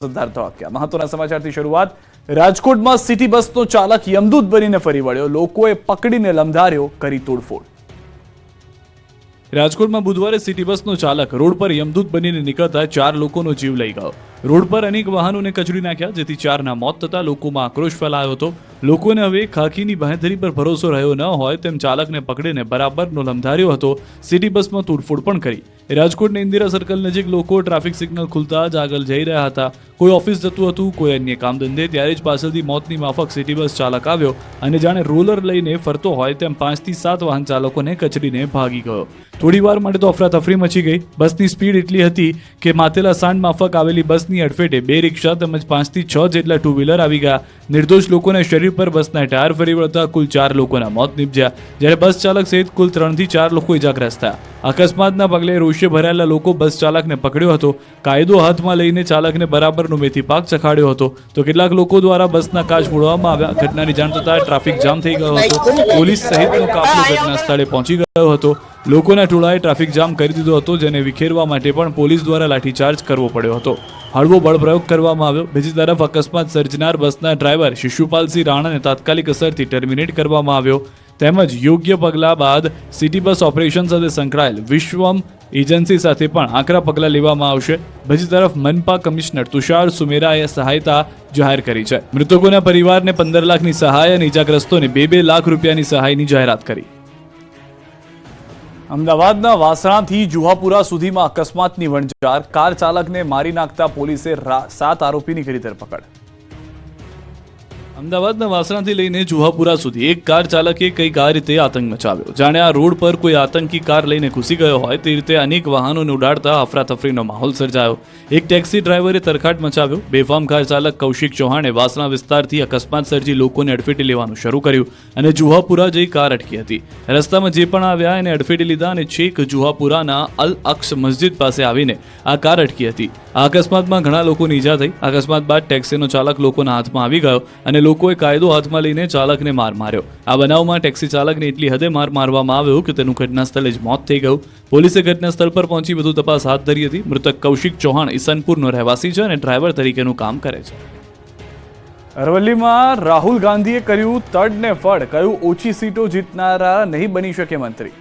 વાક્યા મહત્વના સમાચારથી શરૂઆત। રાજકોટમાં સિટી બસનો ચાલક યમદૂત બનીને ફરી વળ્યો, લોકોએ પકડીને લંધાર્યો, કરી તોડફોડ। રાજકોટમાં બુધવારે સિટી બસનો ચાલક રોડ પર યમદૂત બનીને નીકળતા 4 લોકોનો જીવ લઈ ગયો। રોડ પર અનેક વાહનોને કચડી નાખ્યા, જેથી 4ના મોત થતા લોકોમાં આક્રોશ ફેલાયો હતો। લોકોને હવે ખાખીની બાંહેધરી પર ભરોસો રહ્યો ન હોય તેમ ચાલકને પકડીને બરાબરનો લંધાર્યો હતો। સિટી બસમાં તોડફોડ પણ કરી। રાજકોટના ઇન્દિરા સર્કલ નજીક લોકો ટ્રાફિક સિગ્નલ ખુલતા જ આગળ જઈ રહ્યા હતા। કોઈ ઓફિસ જતું હતું, કોઈ અન્ય કામ ધંધે। ત્યારે જ પાછળથી મોતની માફક સિટી બસ ચાલક આવ્યો અને જાણે રોલર લઈને ફરતો હોય તેમ 5 થી 7 વાહન ચાલકોને કચડીને ભાગી ગયો। થોડી વાર માટે તો અફરાતફરી મચી ગઈ। બસની સ્પીડ એટલી હતી કે માથેલા સાંડ માફક આવેલી બસની અડફેટે 2 રિક્ષા તેમજ 5 થી 6 જેટલા ટુ વ્હીલર આવી ગયા। નિર્દોષ લોકોના શરીર પર બસના ટાયર ફરી વળતા કુલ 4 લોકોના મોત નીપજ્યા, જ્યારે બસ ચાલક સહિત કુલ 3 થી 4 લોકો ઇજાગ્રસ્ત થયા। અકસ્માતના પગલે રોષે ભરાયેલા લોકો બસ ચાલકને પકડ્યો હતો। કાયદો હાથમાં લઈને ચાલકને બરાબરનો મેથી પાક ચખાડ્યો હતો, તો કેટલાક લોકો દ્વારા બસના કાચ ફોડવામાં આવ્યા। ઘટનાની જાણ થતાં ટ્રાફિક જામ થઈ ગયો હતો। પોલીસ સહિતનો કાફલો ઘટના સ્થળે પહોંચી ગયો હતો। લોકોના ટોળાએ ટ્રાફિક જામ કરી દીધો હતો, જેને વિખેરવા માટે પણ પોલીસ દ્વારા લાઠીચાર્જ કરવો પડ્યો હતો। હળવો બળપ્રયોગ કરવામાં આવ્યો। બીજી તરફ અકસ્માત સર્જનાર બસના ડ્રાઈવર શિશુપાલસિંહ રાણાને તાત્કાલિક અસરથી ટર્મિનેટ કરવામાં આવ્યો, તેમજ યોગ્ય પગલાં બાદ સિટી બસ ઓપરેશન સાથે સંકળાયેલ વિશ્વમ એજન્સી સાથે પણ આકરા પગલાં લેવામાં આવશે। બીજી તરફ મનપા કમિશનર તુષાર સુમેરાએ સહાયતા જાહેર કરી છે। મૃતકોના પરિવારને 15 લાખની સહાય અને ઇજાગ્રસ્તોને 2 લાખ રૂપિયાની સહાયની જાહેરાત કરી। અમદાવાદના વાસણાથી જુહાપુરા સુધીમાં અકસ્માતની વણઝાર। કાર ચાલકને મારી નાખતા પોલીસે 7 આરોપીની કરી ધરપકડ। અમદાવાદના વાસણાથી લઈને જુહાપુરા સુધી એક કાર ચાલકે કંઈક આ રીતે આતંક મચાવ્યો, જાણે આ રોડ પર કોઈ આતંકી કાર લઈને ઘૂસી ગયો હોય તે રીતે અનેક વાહનોને ઉડાડતા અફરાતફરીનો માહોલ સર્જાયો। એક ટેક્સી ડ્રાઈવરે તરખાટ મચાવ્યો। બેફામ કાર ચાલક કૌશિક ચૌહાણે વાસણા વિસ્તારથી અકસ્માત સર્જી લોકોને અડફેટે લેવાનું શરૂ કર્યું અને જુહાપુરા જઈ કાર અટકી હતી। રસ્તામાં જે પણ આવ્યા એને અડફેટે લીધા અને છેક જુહાપુરાના અલ અક્સ મસ્જિદ પાસે આવીને આ કાર અટકી હતી। આ અકસ્માતમાં ઘણા લોકોને ઈજા થઈ। અકસ્માત બાદ ટેક્સીનો ચાલક લોકોના હાથમાં આવી ગયો અને લોકોએ કાયદો હાથમાં લઈને ચાલકને માર માર્યો। આ બનાવમાં ટેક્સી ચાલકને એટલી હદે માર મારવામાં આવ્યો કે તેનું ઘટના સ્થળે જ મોત થઈ ગયું। પોલીસે ઘટના સ્થળ પર પહોંચી વધુ તપાસ હાથ ધરી હતી। મૃતક કૌશિક ચૌહાણ ઈસનપુરનો રહેવાસી છે અને ડ્રાઈવર તરીકેનું કામ કરે છે। અરવલ્લીમાં રાહુલ ગાંધીએ કર્યું તડને ફળ, કહ્યું ઓછી સીટો જીતનારા નહીં બની શકે મંત્રી।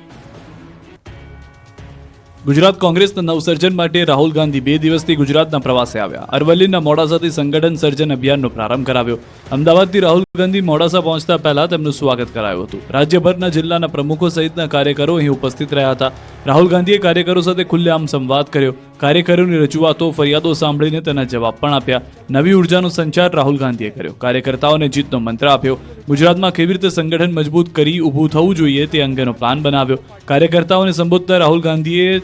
ગુજરાત કોંગ્રેસના નવસર્જન માટે રાહુલ ગાંધી 2 દિવસથી ગુજરાતના પ્રવાસે આવ્યા। અરવલ્લીના મોડાસાથી સંગઠન સર્જન અભિયાનનો પ્રારંભ કરાવ્યો। અમદાવાદથી રાહુલ ગાંધી મોડાસા પહોંચતા પહેલા તેમનું સ્વાગત કરાયું હતું। રાજ્યભરના જિલ્લાના પ્રમુખો સહિતના કાર્યકરો અહીં ઉપસ્થિત રહ્યા હતા। રાહુલ ગાંધીએ કાર્યકરો સાથે ખુલ્લેઆમ સંવાદ કર્યો। કાર્યકરોની રજૂઆતો ફરિયાદો સાંભળીને તેના જવાબ પણ આપ્યા। નવી ઉર્જાનો સંચાર રાહુલ ગાંધીએ કર્યો। કાર્યકર્તાઓને જીતનો મંત્ર આપ્યો। ગુજરાતમાં કેવી રીતે સંગઠન મજબૂત કરી ઊભું થવું જોઈએ તે અંગેનો પ્લાન બનાવ્યો। કાર્યકર્તાઓને સંબોધતા રાહુલ ગાંધીએ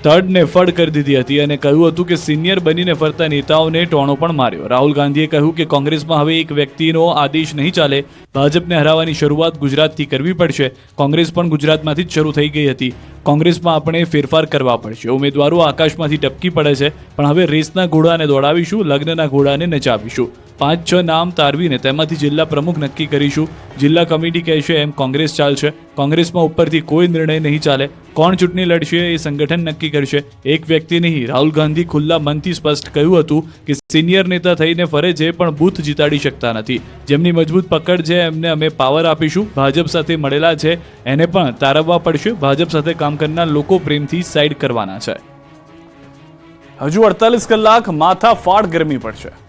તડને ફળ કરી દીધી હતી અને કહ્યું હતું કે સિનિયર બનીને ફરતા નેતાઓને ટોણો પણ માર્યો। રાહુલ ગાંધીએ કહ્યું કે કોંગ્રેસમાં હવે એક વ્યક્તિનો આદેશ નહીં ચાલે, ભાજપને હરાવવાની શરૂઆત ગુજરાતથી કરવી પડશે। કોંગ્રેસ પણ ગુજરાતમાંથી જ શરૂ થઈ ગઈ હતી। કોંગ્રેસમાં આપણે ફેરફાર કરવા પડશે। ઉમેદવારો આકાશમાંથી ટપકી પડે છે, પણ હવે રેસના ઘોડાને દોડાવીશું, લગ્નના ઘોડાને નચાવીશું। 5-6 નામ તારવીને તેમાંથી જિલ્લા પ્રમુખ નક્કી કરીશું। જિલ્લા કમિટી કહેશે એમ કોંગ્રેસ ચાલશે। કોંગ્રેસમાં ઉપરથી કોઈ નિર્ણય નહીં ચાલે। કોણ ચૂંટણી લડશે એ સંગઠન નક્કી કરશે, એક વ્યક્તિ નહીં। રાહુલ ગાંધી ખુલ્લા મનથી સ્પષ્ટ કહ્યું હતું કે સિનિયર નેતા થઈને ફરે છે પણ બૂથ જીતાડી શકતા નથી। જેમની મજબૂત પકડ છે એમને અમે પાવર આપીશું। ભાજપ સાથે મળેલા છે એને પણ તારવવા પડશે। ભાજપ સાથે કામ કરનાર લોકો પ્રેમથી સાઈડ કરવાના છે। હજુ 48 કલાક માથા ફાડ ગરમી પડશે।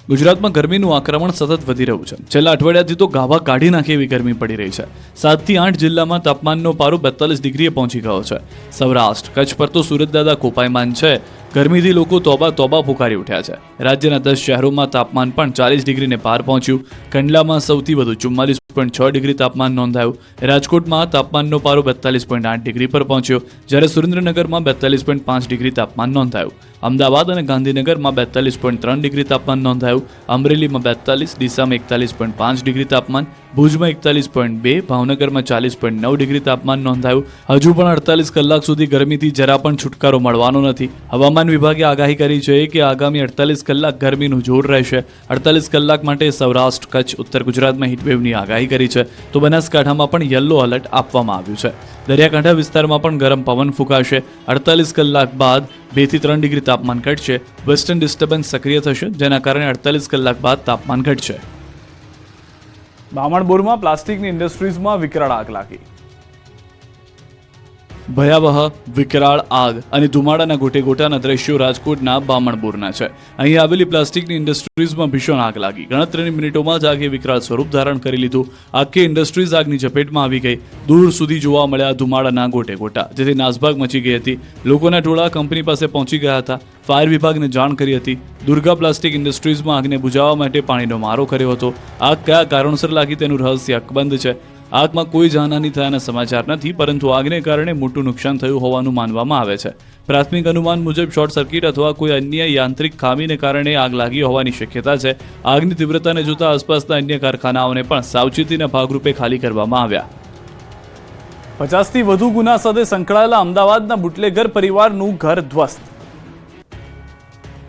ગુજરાતમાં ગરમીનું આક્રમણ સતત વધી રહ્યું છે। છેલ્લા અઠવાડિયાથી તો ગાભા કાઢી નાખે એવી ગરમી પડી રહી છે। 7 થી 8 જિલ્લામાં તાપમાનનો પારો 42 ડિગ્રીએ પહોંચી ગયો છે। સૌરાષ્ટ્ર કચ્છ પર તો સુરતદાદા કોપાયમાન છે। ગરમીથી લોકો તોબા તોબા પુકારી ઉઠ્યા છે। રાજ્યના 10 શહેરોમાં તાપમાન પણ 40 ડિગ્રીને પાર પહોંચ્યું। કંડલામાં સૌથી વધુ 44.6 ડિગ્રી તાપમાન નોંધાયું। રાજકોટમાં તાપમાનનો પારો 42.8 ડિગ્રી પર પહોંચ્યો, જ્યારે સુરેન્દ્રનગરમાં 42.5 ડિગ્રી તાપમાન નોંધાયું। અમદાવાદ અને ગાંધીનગરમાં 42.3 ડિગ્રી તાપમાન નોંધાયું। અમરેલીમાં 42, ડીસામાં 41.5 ડિગ્રી તાપમાન, ભુજમાં 41.2, ભાવનગરમાં 40.9 ડિગ્રી તાપમાન નોંધાયું। હજુ પણ 48 કલાક સુધી ગરમીથી જરા પણ છુટકારો મળવાનો નથી। હવામાન વિભાગે આગાહી કરી છે કે આગામી 48 કલાક ગરમીનું જોર રહેશે। 48 કલાક માટે સૌરાષ્ટ્ર, કચ્છ, ઉત્તર ગુજરાતમાં હીટવેવની આગાહી કરી છે, તો બનાસકાંઠામાં પણ યલો એલર્ટ આપવામાં આવ્યું છે। દરિયાકાંઠા વિસ્તારમાં પણ ગરમ પવન ફૂંકાશે. 48 કલાક બાદ 2 થી 3 ડિગ્રી તાપમાન ઘટશે. વેસ્ટર્ન ડિસ્ટર્બન્સ સક્રિય થશે, જેના કારણે 48 કલાક બાદ તાપમાન ઘટશે. બામણબોરમાં પ્લાસ્ટિકની ઇન્ડસ્ટ્રીઝમાં વિકરાળ આગ લાગી. ભયાવહ વિકરાળ આગ અને ધુમાડાના ગોટેગોટાના દ્રશ્યો રાજકોટના બામણબોરના છે. અહીં આવેલી પ્લાસ્ટિકની ઇન્ડસ્ટ્રીઝમાં ભીષણ આગ લાગી. ગણતરીની મિનિટોમાં જ આગે વિકરાળ સ્વરૂપ ધારણ કરી લીધું. આખી ઇન્ડસ્ટ્રીઝ આગની ઝપેટમાં આવી ગઈ. દૂર સુધી જોવા મળ્યા ધુમાડાના ગોટેગોટા, જેથી નાસભાગ મચી ગઈ હતી. લોકોના ટોળા કંપની પાસે પહોંચી ગયા હતા. ફાયર વિભાગને જાણ કરી હતી. દુર્ગા પ્લાસ્ટિક ઇન્ડસ્ટ્રીઝમાં આગને બુઝાવવા માટે પાણીનો મારો કર્યો હતો. આગ કયા કારણોસર લાગી તેનું રહસ્ય અકબંધ છે. આગમાં કોઈ જાનહાનિ થયાના સમાચાર નથી, પરંતુ આગને કારણે મોટું નુકસાન થયું હોવાનું માનવામાં આવે છે. પ્રાથમિક અનુમાન મુજબ શોર્ટ સર્કિટ અથવા કોઈ અન્ય યાંત્રિક ખામીને કારણે આગ લાગી હોવાની શક્યતા છે. આગની તીવ્રતાને જોતા આસપાસના અન્ય કારખાનાઓને પણ સાવચેતીના ભાગરૂપે ખાલી કરવામાં આવ્યા. 50થી વધુ ગુના સાથે સંકળાયેલા અમદાવાદના બુટલેગર પરિવારનું ઘર ધ્વસ્ત.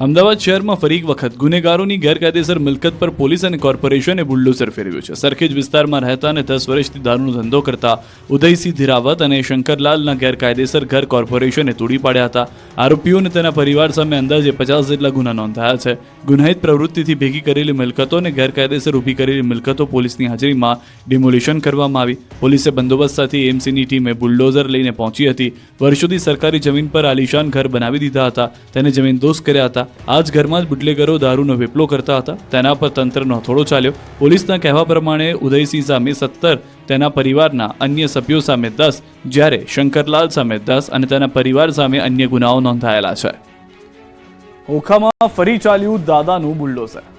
અમદાવાદ શહેરમાં ફરી એક વખત ગુનેગારોની ગેરકાયદેસર મિલકત પર પોલીસ અને કોર્પોરેશને બુલડોઝર ફેરવ્યું છે. સરખેજ વિસ્તારમાં રહેતા અને 10 વર્ષથી દારૂનો ધંધો કરતા ઉદયસિંહ ધીરાવત અને શંકરલાલના ગેરકાયદેસર ઘર કોર્પોરેશને તોડી પાડ્યા હતા. આરોપીઓને તેના પરિવાર સામે અંદાજે 50 જેટલા ગુના નોંધાયા છે. ગુનાહિત પ્રવૃત્તિથી ભેગી કરેલી મિલકતો અને ગેરકાયદેસર ઊભી કરેલી મિલકતો પોલીસની હાજરીમાં ડિમોલિશન કરવામાં આવી. પોલીસે બંદોબસ્ત સાથે એએમસીની ટીમે બુલડોઝર લઈને પહોંચી હતી. વર્ષોથી સરકારી જમીન પર આલિશાન ઘર બનાવી દીધા હતા. તેને જમીનદોસ્ત કર્યા હતા. આ જ ઘરમાં જ બુટલેગરો દારૂનો વેપલો કરતા હતા. તેના પર તંત્રનો હથોડો ચાલ્યો. પોલીસના કહેવા પ્રમાણે ઉદયસિંહ સામે 17, તેના પરિવારના અન્ય સભ્યો સામે 10, જ્યારે શંકરલાલ સામે 10 અને તેના પરિવાર સામે અન્ય ગુનાઓ નોંધાયેલા છે. ઓખામાં ફરી ચાલ્યું દાદાનું બુલડોઝર.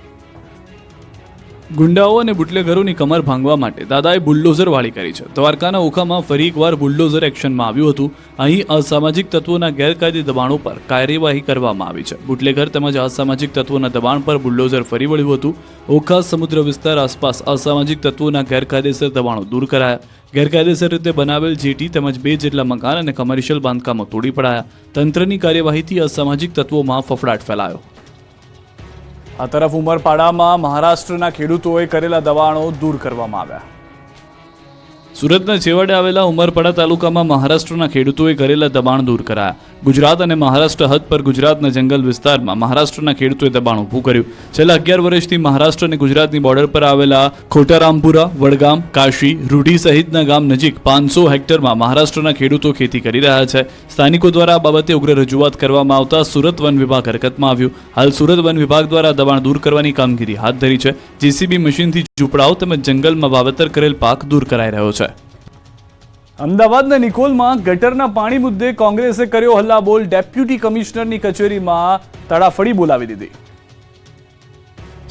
ગુંડાઓ અને બુટલેગરોની કમર ભાંગવા માટે દાદાએ બુલડોઝર વાળી કરી છે. દ્વારકાના ઓખામાં ફરી એકવાર બુલડોઝર એક્શનમાં આવ્યું હતું. અહીં અસામાજિક તત્વોના ગેરકાયદે દબાણો પર કાર્યવાહી કરવામાં આવી છે. બુટલેગર તેમજ અસામાજિક તત્વોના દબાણ પર બુલડોઝર ફરી વળ્યું હતું. ઓખા સમુદ્ર વિસ્તાર આસપાસ અસામાજિક તત્વોના ગેરકાયદેસર દબાણો દૂર કરાયા. ગેરકાયદેસર રીતે બનાવેલ જેટી તેમજ 2 જેટલા મકાન અને કમર્શિયલ બાંધકામો તોડી પડાયા. તંત્રની કાર્યવાહીથી અસામાજિક તત્વોમાં ફફડાટ ફેલાયો. આ તરફ ઉમરપાડામાં મહારાષ્ટ્રના ખેડૂતોએ કરેલા દબાણો દૂર કરવામાં આવ્યા. સુરતના છેવાડે આવેલા ઉમરપાડા તાલુકામાં મહારાષ્ટ્રના ખેડૂતોએ કરેલા દબાણ દૂર કરાયા. ગુજરાત અને મહારાષ્ટ્ર હદ પર ગુજરાતના જંગલ વિસ્તારમાં મહારાષ્ટ્રના ખેડૂતોએ દબાણ ઊભું કર્યું. છેલ્લા 11 વર્ષથી મહારાષ્ટ્ર અને ગુજરાતની બોર્ડર પર આવેલા ખોટારામપુરા, વડગામ, કાશી, રૂઢી સહિતના ગામ નજીક 500 હેક્ટરમાં મહારાષ્ટ્રના ખેડૂતો ખેતી કરી રહ્યા છે. સ્થાનિકો દ્વારા આ બાબતે ઉગ્ર રજૂઆત કરવામાં આવતા સુરત વન વિભાગ હરકતમાં આવ્યું. હાલ સુરત વન વિભાગ દ્વારા દબાણ દૂર કરવાની કામગીરી હાથ ધરી છે. જેસીબી મશીનથી ઝૂંપડાઓ તેમજ જંગલમાં વાવેતર કરેલ પાક દૂર કરાઈ રહ્યો છે. અમદાવાદના નિકોલમાં ગટરના પાણી મુદ્દે કોંગ્રેસે કર્યો હલ્લાબોલ. ડેપ્યુટી કમિશનરની કચેરીમાં તડાફડી બોલાવી દીધી.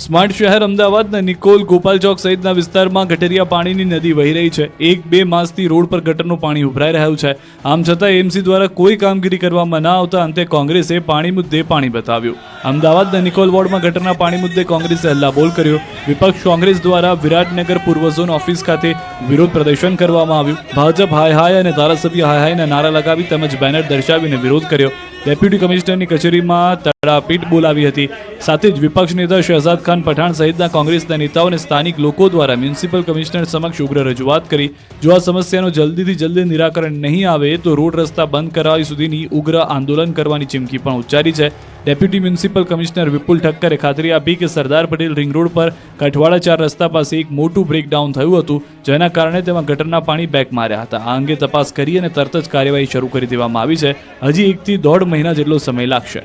સ્માર્ટ શહેર અમદાવાદના નિકોલ, ગોપાલ ચોક સહિતના વિસ્તારમાં ગટરિયા પાણીની નદી વહી રહી છે. 1-2 માસથી રોડ પર ગટરનું પાણી ઉભરાઈ રહ્યું છે. આમ છતાં એમસી દ્વારા કોઈ કામગીરી કરવામાં ન આવતા અંતે કોંગ્રેસે પાણી મુદ્દે પાણી બતાવ્યું. અમદાવાદના નિકોલ વોર્ડમાં ગટરના પાણી મુદ્દે કોંગ્રેસે હલ્લાબોલ કર્યો. વિપક્ષ કોંગ્રેસ દ્વારા વિરાટનગર પૂર્વ ઝોન ઓફિસ ખાતે વિરોધ પ્રદર્શન કરવામાં આવ્યું. ભાજપ હાય હાય અને ધારાસભ્ય હાય હાયના નારા લગાવી તેમજ બેનર દર્શાવીને વિરોધ કર્યો. ડેપ્યુટી કમિશનરની કચેરીમાં તડાપીટ બોલાવી હતી. સાથે જ વિપક્ષ નેતા શહેજાદ ખાન પઠાણ સહિતના કોંગ્રેસના નેતાઓ અને સ્થાનિક લોકો દ્વારા મ્યુનિસિપલ કમિશનર સમક્ષ ઉગ્ર રજૂઆત કરી. જો આ સમસ્યાનું જલ્દીથી જલ્દી નિરાકરણ નહીં આવે તો રોડ રસ્તા બંધ કરાવી સુધીની ઉગ્ર આંદોલન કરવાની ચીમકી પણ ઉચ્ચારી છે. ડેપ્યુટી મ્યુનિસિપલ કમિશનર વિપુલ ઠક્કરે ખાતરી આપી કે સરદાર પટેલ રિંગ રોડ પર કઠવાડા 4 રસ્તા પાસે એક મોટું બ્રેકડાઉન થયું હતું, જેના કારણે તેમાં ગટરના પાણી બેક માર્યા હતા. આ અંગે તપાસ કરી અને તરત જ કાર્યવાહી શરૂ કરી દેવામાં આવી છે. હજી 1 થી 1.5 મહિના જેટલો સમય લાગશે.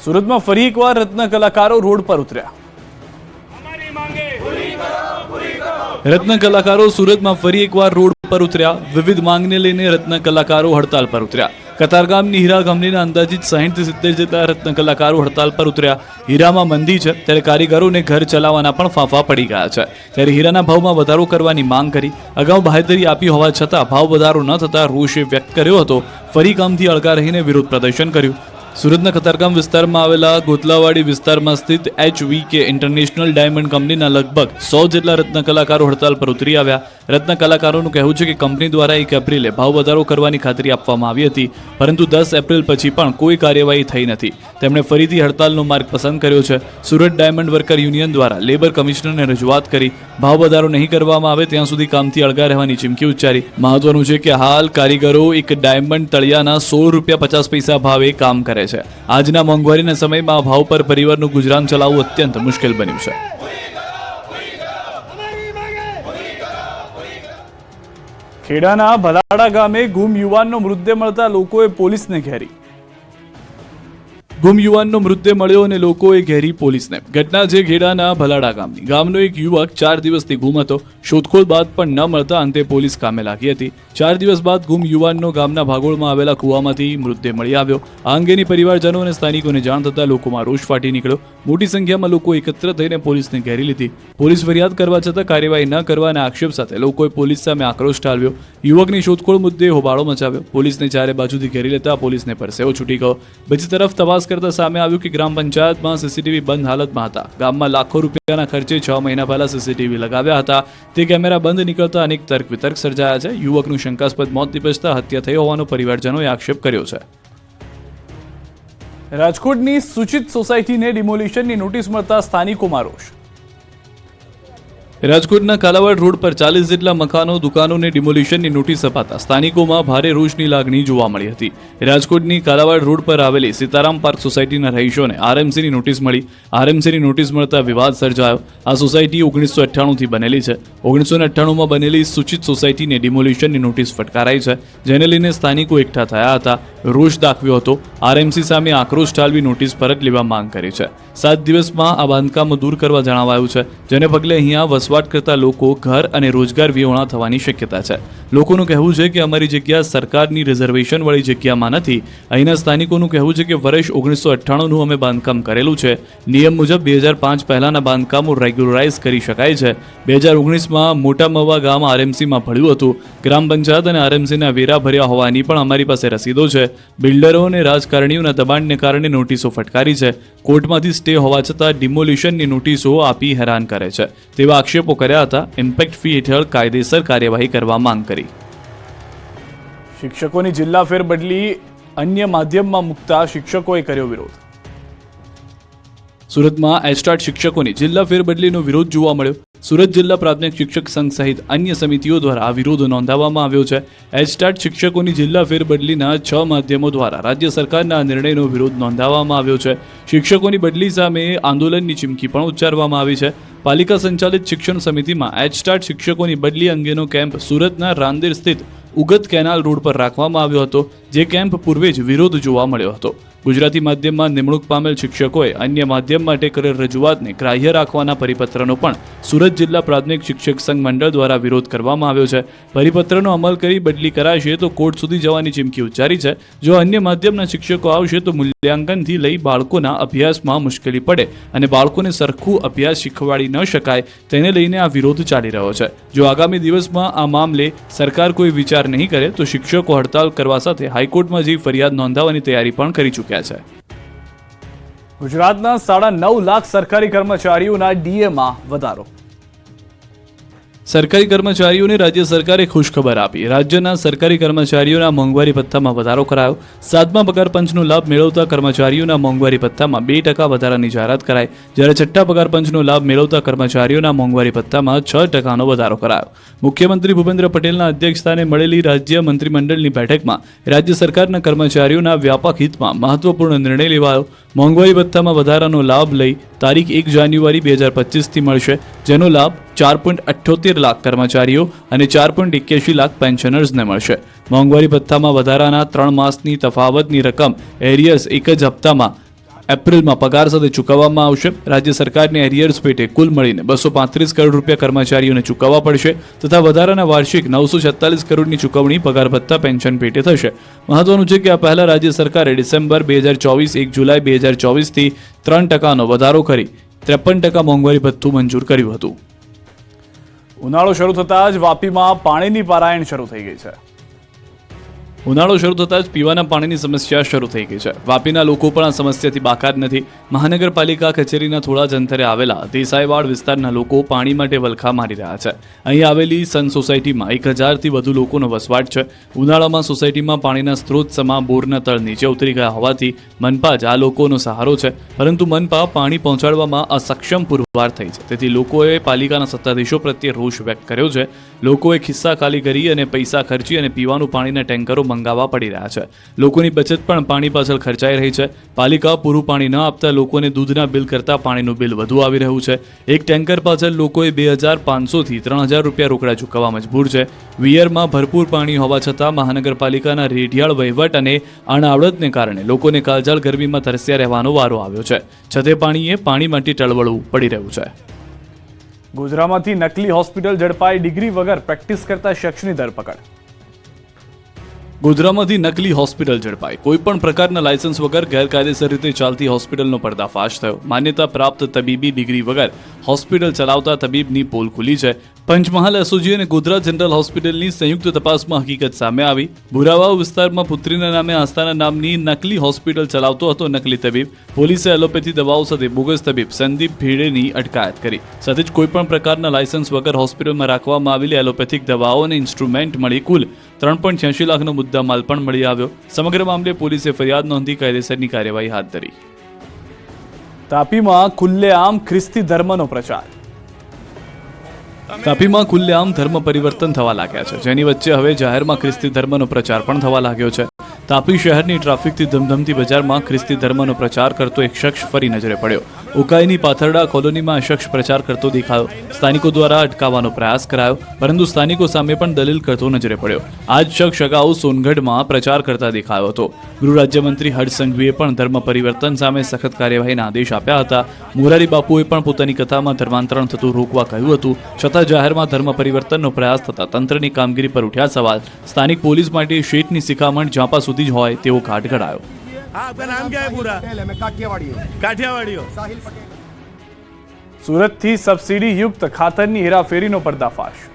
સુરતમાં ફરી એકવાર રત્ન કલાકારો રોડ પર ઉતર્યા. રત્ન કલાકારો સુરતમાં ફરી એકવાર રોડ પર ઉતર્યા. વિવિધ માંગને લઈને રત્ન કલાકારો હડતાલ પર ઉતર્યા. કતારગામની હીરા કંપનીના અંદાજિત 60 થી 70 જેટલા રત્ન કલાકારો હડતાલ પર ઉતર્યા. હીરામાં મંદી છે ત્યારે કારીગરોને ઘર ચલાવવાના પણ ફાંફા પડી ગયા છે. ત્યારે હીરાના ભાવમાં વધારો કરવાની માંગ કરી. અગાઉ બાહેધરી આપી હોવા છતાં ભાવ વધારો ન થતા રોષે વ્યક્ત કર્યો હતો. ફરી કામથી અળગા રહીને વિરોધ પ્રદર્શન કર્યું. સુરતના કતારગામ વિસ્તારમાં આવેલા ગોતલાવાડી વિસ્તારમાં સ્થિત HVK ઇન્ટરનેશનલ ડાયમંડ કંપનીના લગભગ 100 જેટલા રત્ન કલાકારો હડતાલ પર ઉતરી આવ્યા. રત્ન કલાકારોનું કહેવું છે કે કંપની દ્વારા 1 એપ્રિલે ભાવ વધારો કરવાની ખાતરી આપવામાં આવી હતી, પરંતુ 10 એપ્રિલ પછી પણ કોઈ કાર્યવાહી થઈ નથી. તેમણે ફરીથી હડતાલનો માર્ગ પસંદ કર્યો છે. સુરત ડાયમંડ વર્કર યુનિયન દ્વારા લેબર કમિશનરને રજૂઆત કરી ભાવ વધારો નહીં કરવામાં આવે ત્યાં સુધી કામથી અળગા રહેવાની ચીમકી ઉચ્ચારી. મહત્વનું છે કે હાલ કારીગરો એક ડાયમંડ તળિયાના ₹16.50 ભાવે કામ કરે છે. આજના મોંઘવારીના સમયમાં આ ભાવ પર પરિવારનું ગુજરાન ચલાવવું અત્યંત મુશ્કેલ બન્યું છે. ખેડાના ભલાડા ગામે ગુમ યુવાનનો મૃતદેહ મળતા લોકોએ પોલીસને ઘેરી. ગુમ યુવાનનો મૃતદેહ મળ્યો અને લોકોએ ઘેરી પોલીસને. ઘટના છે ખેડાના ભલાડા ગામની. ગામનો એક યુવક 4 દિવસથી ગુમ હતો. શોધખોળ બાદ પણ ન મળતા અંતે પોલીસ કામે લાગી હતી. 4 દિવસ બાદ ગુમ યુવાનનો ગામના ભાગોળમાં આવેલા કૂવામાંથી મૃતદેહ મળી આવ્યો. આ અંગેની પરિવારજનો અને સ્થાનિકોને જાણ થતાં લોકોમાં રોષ ફાટી નીકળ્યો. મોટી સંખ્યામાં લોકો એકત્ર થઈને પોલીસને ઘેરી લીધી. પોલીસ ફરિયાદ કરવા છતાં કાર્યવાહી ન કરવાના આક્ષેપ સાથે લોકોએ પોલીસ સામે આક્રોશ ઠાલવ્યો. યુવકની શોધખોળ મુદ્દે હોબાળો મચાવ્યો. પોલીસને ચારે બાજુથી ઘેરી લેતા પોલીસને પરસેવો છૂટી ગયો. બીજી તરફ તપાસ કરતા સામે આવ્યું કે ગ્રામ પંચાયતમાં સીસીટીવી બંધ હાલતમાં હતા. ગામમાં લાખો રૂપિયાના ખર્ચે 6 મહિના પહેલા સીસીટીવી લગાવ્યા હતા. તે કેમેરા બંધ નીકળતા અનેક તર્ક વિતર્ક સર્જાયા છે. યુવકનું શંકાસ્પદ મોત નીપજતા હત્યા થઈ હોવાનો પરિવારજનોએ આક્ષેપ કર્યો છે. રાજકોટની સૂચિત સોસાયટીને ડિમોલિશનની નોટિસ મળતા સ્થાનિકોમાં રોષ. રાજકોટના કાલાવાડ રોડ પર 40 જેટલા મકાનો દુકાનોને ડિમોલિશનની નોટિસ અપાતા સ્થાનિકોમાં ભારે રોષની લાગણી જોવા મળી હતી. રાજકોટની કાલાવાડ રોડ પર આવેલી સીતારામ પાર્ક સોસાયટીના રહીશોને RMCની નોટિસ મળી. RMCની નોટિસ મળતા વિવાદ સર્જાયો. આ સોસાયટી 1998થી બનેલી છે. 1998માં બનેલી સૂચિત સોસાયટીને ડિમોલિશનની નોટિસ ફટકારાઈ છે, જેને લઈને સ્થાનિકો એકઠા થયા હતા. રોષ દાખવ્યો હતો. RMC સામે આક્રોશ ઠાલવી નોટિસ પરત લેવા માંગ કરી છે. 7 દિવસમાં આ બાંધકામો દૂર કરવા જણાવાયું છે, જેને પગલે અહીંયા વસવાટ કરતા લોકો ઘર અને રોજગાર વિહોણા થવાની શક્યતા છે. લોકોનું કહેવું છે કે અમારી જગ્યા સરકારની રિઝર્વેશન વાળી જગ્યામાં નથી. અહીંના સ્થાનિકોનું કહેવું છે કે વર્ષ 1998નું અમે બાંધકામ કરેલું છે. નિયમ મુજબ 2005 પહેલાના બાંધકામો રેગ્યુલરાઇઝ કરી શકાય છે. 2019માં મોટા મવા ગામ RMCમાં ભળ્યું હતું. ગ્રામ પંચાયત અને RMCના વેરા ભર્યા હોવાની પણ અમારી પાસે રસીદો છે. બિલ્ડરો અને રાજકારણીઓના દબાણને કારણે નોટિસો ફટકારી છે. કોર્ટમાંથી સ્ટે હોવા છતાં ડિમોલિશનની નોટિસો આપી હેરાન કરે છે તેવા આક્ષેપો કર્યા હતા. ઇમ્પેક્ટ ફી હેઠળ કાયદેસર કાર્યવાહી કરવા માંગ કરી. શિક્ષકોની જિલ્લા ફેરબદલી અન્ય માધ્યમમાં મૂકતા શિક્ષકોએ કર્યો વિરોધ. સુરતમાં એચટાટ શિક્ષકોની જિલ્લા ફેરબદલીનો વિરોધ જોવા મળ્યો. સુરત જિલ્લા પ્રાથમિક શિક્ષક સંઘ સહિત અન્ય સમિતિઓ દ્વારા આ વિરોધ નોંધાવવામાં આવ્યો છે. એચટાટ શિક્ષકોની જિલ્લા ફેરબદલીના 6 માધ્યમો દ્વારા રાજ્ય સરકારના નિર્ણયનો વિરોધ નોંધાવવામાં આવ્યો છે. શિક્ષકોની બદલી સામે આંદોલનની ચીમકી પણ ઉચ્ચારવામાં આવી છે. પાલિકા સંચાલિત શિક્ષણ સમિતિમાં એચટાટ શિક્ષકોની બદલી અંગેનો કેમ્પ સુરતના રાંદેર સ્થિત ઉગત કેનાલ રોડ પર રાખવામાં આવ્યો હતો, જે કેમ્પ પૂર્વે જ વિરોધ જોવા મળ્યો હતો. ગુજરાતી માધ્યમમાં નિમણૂક પામેલ શિક્ષકોએ અન્ય માધ્યમ માટે કરેલ રજૂઆતને ગ્રાહ્ય રાખવાના પરિપત્રનો પણ સુરત જિલ્લા પ્રાથમિક શિક્ષક સંઘ મંડળ દ્વારા વિરોધ કરવામાં આવ્યો છે. પરિપત્રનો અમલ કરી બદલી કરાશે તો કોર્ટ સુધી જવાની ચીમકી ઉચ્ચારી છે. જો અન્ય માધ્યમના શિક્ષકો આવશે તો મૂલ્યાંકનથી લઈ બાળકોના અભ્યાસમાં મુશ્કેલી પડે અને બાળકોને સરખું અભ્યાસ શીખવાડી ન શકાય, તેને લઈને આ વિરોધ ચાલી રહ્યો છે. જો આગામી દિવસમાં આ મામલે સરકાર કોઈ વિચાર નહીં કરે તો શિક્ષકો હડતાલ કરવા સાથે હાઈકોર્ટમાં જઈ ફરિયાદ નોંધાવવાની તૈયારી પણ કરી ચૂક્યા છે. ગુજરાતના 9.5 લાખ સરકારી કર્મચારીઓના DAમાં વધારો. સરકારી કર્મચારીઓને રાજ્ય સરકારે ખુશખબર આપી. રાજ્યના સરકારી કર્મચારીઓના મોંઘવારી ભથ્થામાં વધારો કરાયો. 7મા પગાર પંચનો લાભ મેળવતા કર્મચારીઓના મોંઘવારી ભથ્થામાં 2% વધારાની જાહેરાત કરાઈ, જ્યારે 6ઠ્ઠા પગાર પંચનો લાભ મેળવતા કર્મચારીઓના મોંઘવારી ભથ્થામાં 6%નો વધારો કરાયો. મુખ્યમંત્રી ભૂપેન્દ્ર પટેલના અધ્યક્ષસ્થાને મળેલી રાજ્ય મંત્રીમંડળની બેઠકમાં રાજ્ય સરકારના કર્મચારીઓના વ્યાપક હિતમાં મહત્વપૂર્ણ નિર્ણય લેવાયો. મોંઘવારી ભથ્થામાં વધારાનો લાભ લઈ તારીખ 1 જાન્યુઆરી 2025થી મળશે, જેનો લાભ 4.78 લાખ કર્મચારીઓ અને 4.81 લાખ પેન્શનર્સને મળશે. મોંઘવારી ભથ્થામાં વધારાના 3 માસની તફાવતની રકમ એરિયર્સ એક જ હપ્તામાં એપ્રિલમાં પગાર સાથે ચૂકવવામાં આવશે. રાજ્ય સરકારને એરિયર્સ પેટે કુલ મળીને 235 કરોડ રૂપિયા કર્મચારીઓને ચૂકવવા પડશે તથા વધારાના વાર્ષિક 946 કરોડની ચૂકવણી પગાર ભથ્થા પેન્શન પેટે થશે. મહત્વનું છે કે આ પહેલા રાજ્ય સરકારે ડિસેમ્બર 2024 1 જુલાઈ 2024થી 3%નો વધારો કરી 53% મોંઘવારી ભથ્થું મંજૂર કર્યું હતું. ઉનાળો શરૂ થતાં જ વાપીમાં પાણીની પારાયણ શરૂ થઈ ગઈ છે. ઉનાળો શરૂ થતાં જ પીવાના પાણીની સમસ્યા શરૂ થઈ ગઈ છે. વાપીના લોકો પણ આ સમસ્યાથી બાકાત નથી. મહાનગરપાલિકા કચેરીના થોડા જ અંતરે આવેલા દેસાઈવાડ વિસ્તારના લોકો પાણી માટે વલખા મારી રહ્યા છે. અહીં આવેલી સન સોસાયટીમાં 1000થી વધુ લોકોનો વસવાટ છે. ઉનાળામાં સોસાયટીમાં પાણીના સ્ત્રોત સમા બોરના તળ નીચે ઉતરી ગયા હોવાથી મનપા જ આ લોકોનો સહારો છે. પરંતુ મનપા પાણી પહોંચાડવામાં અસક્ષમ પુરવાર થઈ છે. તેથી લોકોએ પાલિકાના સત્તાધીશો પ્રત્યે રોષ વ્યક્ત કર્યો છે. લોકોએ ખિસ્સા ખાલી કરી અને પૈસા ખર્ચી અને પીવાનું પાણીના ટેન્કરો મંગાવવા પડી રહ્યા છે. લોકોની બચત પણ પાણી પાછળ ખર્ચાઈ રહી છે. પાલિકા પૂરું પાણી ન આપતા લોકોને દૂધના બિલ કરતાં પાણીનું બિલ વધુ આવી રહ્યું છે. એક ટેન્કર પાછળ લોકોએ 2500થી 3000 રૂપિયા રોકડા ચૂકવવા મજબૂર છે. વિયરમાં ભરપૂર પાણી હોવા છતાં મહાનગરપાલિકાના રેઢિયાળ વહીવટ અને અણાવડતને કારણે લોકોને કાળઝાળ ગરમીમાં તરસ્યા રહેવાનો વારો આવ્યો છે. છતે પાણી માટે ટળવળવું પડી રહ્યું છે. ગોધરામાંથી નકલી હોસ્પિટલ ઝડપાઈ, ડિગ્રી વગર પ્રેક્ટિસ કરતા શખ્સની ધરપકડ. ગોધરામાંથી નકલી હોસ્પિટલ ઝડપાઈ. કોઈપણ પ્રકારના લાયસન્સ વગર ગેરકાયદેસર રીતે ચાલતી હોસ્પિટલનો પર્દાફાશ થયો. માન્યતા પ્રાપ્ત તબીબી ડિગ્રી વગર હોસ્પિટલ ચલાવતા તબીબની પોલ ખુલી છે. પંચમહાલ એસઓજી અને ગોધરા જનરલ હોસ્પિટલની સંયુક્ત તપાસમાં હકીકત સામે આવી. ભુરાવાવ વિસ્તારમાં પુત્રીના નામે આસ્થાના નામની નકલી હોસ્પિટલ ચલાવતો હતો નકલી તબીબ. પોલીસે એલોપેથી દવાઓ સાથે બોગસ તબીબ સંદીપ ભીડેની અટકાયત કરી. સાથે જ કોઈપણ પ્રકારના લાયસન્સ વગર હોસ્પિટલમાં રાખવામાં આવેલી એલોપેથિક દવાઓ અને ઇન્સ્ટ્રુમેન્ટ મળી કુલ 3.86 લાખનો મુદ્દામાલ પણ મળી આવ્યો. સમગ્ર મામલે પોલીસે ફરિયાદ નોંધી કાયદેસરની કાર્યવાહી હાથ ધરી. તાપીમાં ખુલ્લેઆમ ખ્રિસ્તી ધર્મનો પ્રચાર. તાપીમાં ખુલ્લેઆમ ધર્મ પરિવર્તન થવા લાગ્યા છે, જેની વચ્ચે હવે જાહેરમાં ખ્રિસ્તી ધર્મનો પ્રચાર પણ થવા લાગ્યો છે. તાપી શહેરની ટ્રાફિકથી ધમધમતી બજારમાં ખ્રિસ્તી ધર્મનો પ્રચાર કરતો એક શખ્સ ફરી નજરે પડ્યો. ઉકાઈની પાથરડા કોલોનીમાં શખ્સ પ્રચાર કરતો દેખાયો. સ્થાનિકો દ્વારા અટકાવવાનો પ્રયાસ કરાયો, પરંતુ સ્થાનિકો સામે પણ દલીલ કરતો નજરે પડ્યો. આ જ શખ્સ અગાઉ સોનગઢમાં પ્રચાર કરતા દેખાયો હતો. ગૃહ રાજ્યમંત્રી હર્ષ સંઘવીએ પણ ધર્મ પરિવર્તન સામે સખત કાર્યવાહીના આદેશ આપ્યા હતા. મોરારી બાપુએ પણ પોતાની કથામાં ધર્માંતરણ થતું રોકવા કહ્યું હતું. છતાં જાહેરમાં ધર્મ પરિવર્તનનો પ્રયાસ થતા તંત્રની કામગીરી પર ઉઠ્યા સવાલ. સ્થાનિક પોલીસ માટે શેઠની શિખામણ ઝાંપા સુધી જ હોય તેવો ઘાટ ઘડાયો. સુરતથી સબસિડી યુક્ત ખાતરની હેરાફેરીનો પર્દાફાશ.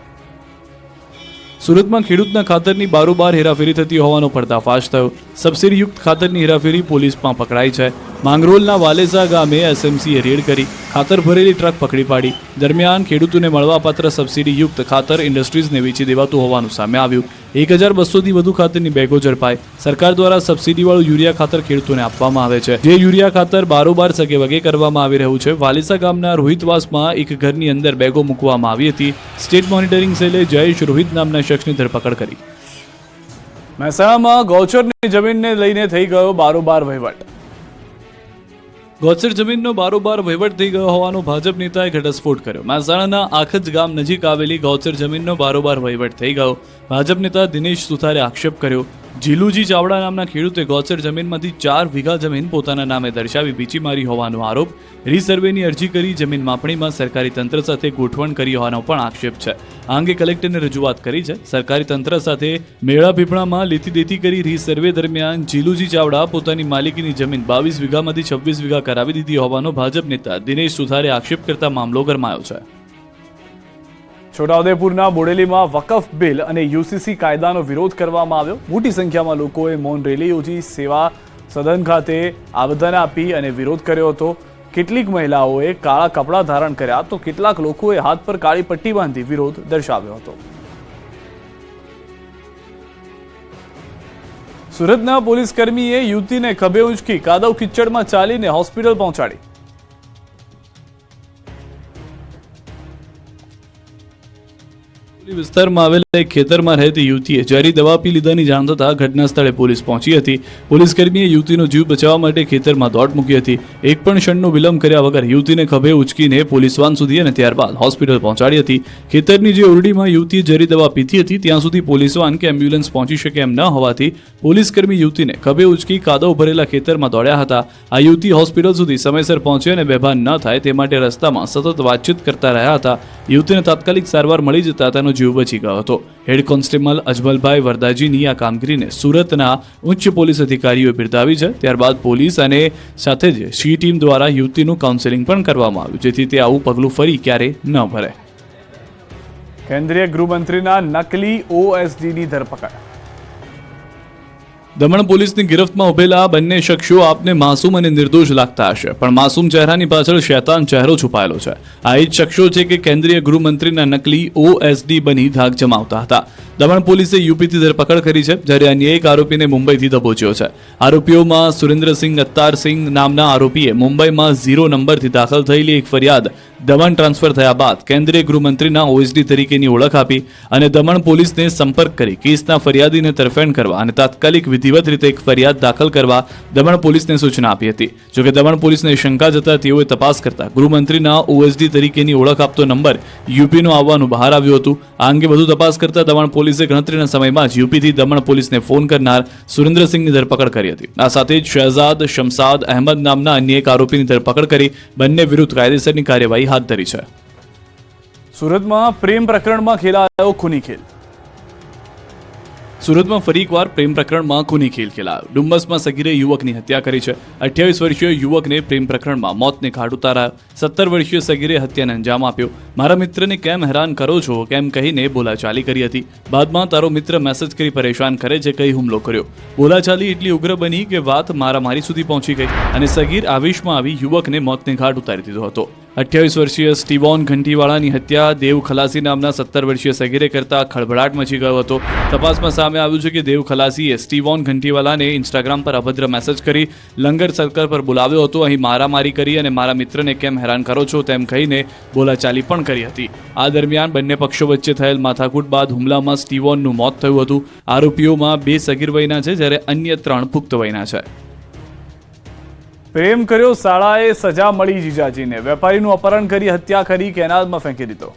સુરતમાં ખેડૂતના ખાતરની બારોબાર હેરાફેરી થતી હોવાનો પર્દાફાશ થયો. સબસિડી યુક્ત ખાતરની હેરાફેરી પોલીસમાં પકડાઈ છે. માંગરોળના વાલેસા ગામે એસએમસીએ રેડ કરી ખાતર ભરેલી ટ્રક પકડી પાડી. દરમિયાન ખેડૂતોને મળવાપાત્ર સબસિડી યુક્ત ખાતર ઇન્ડસ્ટ્રીઝને વેચી દેવાતું હોવાનું સામે આવ્યું. 1200થી વધુ ખાતરની બેગો ઝડપાઈ. સરકાર દ્વારા સબસિડીવાળું યુરિયા ખાતર ખેડૂતોને આપવામાં આવે છે. જે યુરિયા ખાતર બારોબાર સગે વગે કરવામાં આવી રહ્યું છે. વાલેસા ગામના રોહિતવાસમાં એક ઘરની અંદર બેગો મૂકવામાં આવી હતી. સ્ટેટ મોનિટરિંગ સેલે જયેશ રોહિત નામના શખ્સની ધરપકડ કરી. મહેસાણામાં ગૌચરની જમીનને લઈને થઈ ગયો બારોબાર વહીવટ. ગૌચર જમીનનો બારોબાર વહીવટ થઈ ગયો હોવાનો ભાજપ નેતાએ ઘટસ્ફોટ કર્યો. મહેસાણાના આખજ ગામ નજીક આવેલી ગૌચર જમીનનો બારોબાર વહીવટ થઈ ગયો. ભાજપ નેતા દિનેશ સુથારે આક્ષેપ કર્યો. જીલુજી ચાવડા નામના ખેડૂતે ગૌચર જમીનમાંથી 4 વીઘા જમીન પોતાના નામે દર્શાવી વેચી મારી હોવાનો આરોપ. રીસર્વેની અરજી કરી જમીન માપણીમાં સરકારી તંત્ર સાથે ગોઠવણ કરી હોવાનો પણ આક્ષેપ છે. આ અંગે કલેક્ટરને રજૂઆત કરી છે. સરકારી તંત્ર સાથે મેળાપીપળામાં લેતી દેતી કરી રીસર્વે દરમિયાન જીલુજી ચાવડા પોતાની માલિકીની જમીન 22 વીઘામાંથી 26 વીઘા કરાવી દીધી હોવાનો ભાજપ નેતા દિનેશ સુથારે આક્ષેપ કરતા મામલો ગરમાયો છે. છોટાઉદેપુરના બોડેલીમાં વકફ બિલ અને યુસીસી કાયદાનો વિરોધ કરવામાં આવ્યો. મોટી સંખ્યામાં લોકોએ મૌન રેલી યોજી સેવા સદન ખાતે આવેદન આપી અને વિરોધ કર્યો હતો. કેટલીક મહિલાઓએ કાળા કપડાં ધારણ કર્યા તો કેટલાક લોકોએ હાથ પર કાળી પટ્ટી બાંધી વિરોધ દર્શાવ્યો હતો. સુરતના પોલીસકર્મીએ યુવતીને ખભે ઉંચકી કાદવ કિચડમાં ચાલીને હોસ્પિટલ પહોંચાડી. વિસ્તારમાં આવેલા એક ખેતરમાં રહેતી યુવતીએ ઝેરી દવા પી લીધાની જાણ થતાં ઘટના સ્થળે પોલીસ પહોંચી હતી. પોલીસકર્મીએ યુવતીનો જીવ બચાવવા માટે ખેતરમાં દોડ મૂકી હતી. એક પણ ક્ષણનો વિલંબ કર્યા વગર યુવતીને ખભે ઉચકીને પોલીસ વાન સુધી અને ત્યારબાદ હોસ્પિટલ પહોંચાડી હતી. ખેતરની જે ઓરડીમાં યુવતીએ ઝેરી દવા પીતી હતી ત્યાં સુધી પોલીસ વાન કે એમ્બ્યુલન્સ પહોંચી શકે એમ ન હોવાથી પોલીસકર્મી યુવતીને ખભે ઉચકી કાદવ ભરેલા ખેતરમાં દોડ્યા હતા. આ યુવતી હોસ્પિટલ સુધી સમયસર પહોંચે અને બેભાન ન થાય તે માટે રસ્તામાં સતત વાતચીત કરતા રહ્યા હતા. યુવતીને તાત્કાલિક સારવાર મળી જતા તેનો જીવ બચી ગયો હતો. હેડ કોન્સ્ટેબલ અજમલભાઈ વરદાજીની આ કામગીરીને સુરતના ઉચ્ચ પોલીસ અધિકારીઓએ બિરદાવી છે. ત્યારબાદ પોલીસ અને સાથે જ સી ટીમ દ્વારા યુવતીનું કાઉન્સેલિંગ પણ કરવામાં આવ્યું, જેથી તે આવું પગલું ફરી ક્યારે ન ભરે. કેન્દ્રીય ગૃહમંત્રીના નકલી ઓએસડીની ધરપકડ. દમણ પોલીસની ગિરફ્તમાં ઉભેલા આ બંને શખ્સો આપને માસૂમ અને નિર્દોષ લાગતા હશે, પણ માસૂમ ચહેરાની પાછળ શૈતાન ચહેરો છુપાયેલો છે. આ એ જ શખ્સો છે કે કેન્દ્રીય ગૃહમંત્રીના નકલી OSD બની ધાક જમાવતા હતા. દમણ પોલીસે યુપીથી ધરપકડ કરી છે, જ્યારે અન્ય એક આરોપીને મુંબઈથી દબોચ્યો છે. આરોપીઓમાં સુરેન્દ્રસિંહ અત્તારસિંહ નામના આરોપીએ મુંબઈમાં 0 નંબરથી દાખલ થયેલી એક ફરિયાદ દમણ ટ્રાન્સફર થયા બાદ કેન્દ્રીય ગૃહમંત્રીના OSD તરીકેની ઓળખ આપી અને દમણ પોલીસને સંપર્ક કરી કેસના ફરિયાદીને તરફેણ કરવા અને તાત્કાલિક વિધિવત રીતે એક ફરિયાદ દાખલ કરવા દમણ પોલીસને સૂચના આપી હતી. જોકે દમણ પોલીસને શંકા જતા તેઓએ તપાસ કરતા ગૃહમંત્રીના OSD તરીકેની ઓળખ આપતો નંબર યુપીનો આવવાનું બહાર આવ્યું હતું. આ અંગે વધુ તપાસ કરતા દમણ પોલીસે ગણતરીના સમયમાં જ યુપીથી દમણ પોલીસને ફોન કરનાર સુરેન્દ્રસિંહની ધરપકડ કરી હતી. આ સાથે જ શહેજાદ શમસાદ અહેમદ નામના અન્ય એક આરોપીની ધરપકડ કરી બંને વિરુદ્ધ કાયદેસરની કાર્યવાહી હાથ ધરી છે. સુરતમાં પ્રેમ પ્રકરણમાં ખેલાયો ખૂની ખેલ. સુરતમાં ફરી એકવાર પ્રેમ પ્રકરણમાં ખૂની ખેલ ખેલાયો. ડુમ્બસમાં સગીરે યુવકની હત્યા કરી છે. 28 વર્ષીય યુવકને પ્રેમ પ્રકરણમાં મોતને ઘાટ ઉતારાયો. 17 વર્ષીય સગીરે હત્યાને અંજામ આપ્યો. મારા મિત્રને કેમ હેરાન કરો છો કેમ કહીને બોલાચાલી કરી હતી. બાદમાં તારો મિત્ર મેસેજ કરી પરેશાન કરે છે કહી હુમલો કર્યો. બોલાચાલી એટલી ઉગ્ર બની કે વાત મારામારી સુધી પહોંચી ગઈ અને સગીર આવેશમાં આવી યુવકને મોતને ઘાટ ઉતારી દીધો હતો. 28 વર્ષીય સ્ટીવોન ઘંટીવાળાની હત્યા દેવ ખલાસી નામના 17 વર્ષીય સગીરે કરતા ખળભળાટ મચી ગયો હતો. તપાસમાં સામે આવ્યું છે કે દેવ ખલાસીએ સ્ટીવોન ઘંટીવાલાને ઇન્સ્ટાગ્રામ પર અભદ્ર મેસેજ કરી લંગર સર્કલ પર બોલાવ્યો હતો. અહીં મારામારી કરી અને મારા મિત્રને કેમ હેરાન કરો છો તેમ કહીને બોલાચાલી પણ કરી હતી. આ દરમિયાન બંને પક્ષો વચ્ચે થયેલ માથાકૂટ બાદ હુમલામાં સ્ટીવોનનું મોત થયું હતું. આરોપીઓમાં 2 સગીર વયના છે, જ્યારે અન્ય 3 પુખ્ત વયના છે. પ્રેમ કર્યો શાળાએ સજા મળી જીજાજીને. વેપારીનું અપહરણ કરી હત્યા કરી કેનાલમાં ફેંકી દીધો.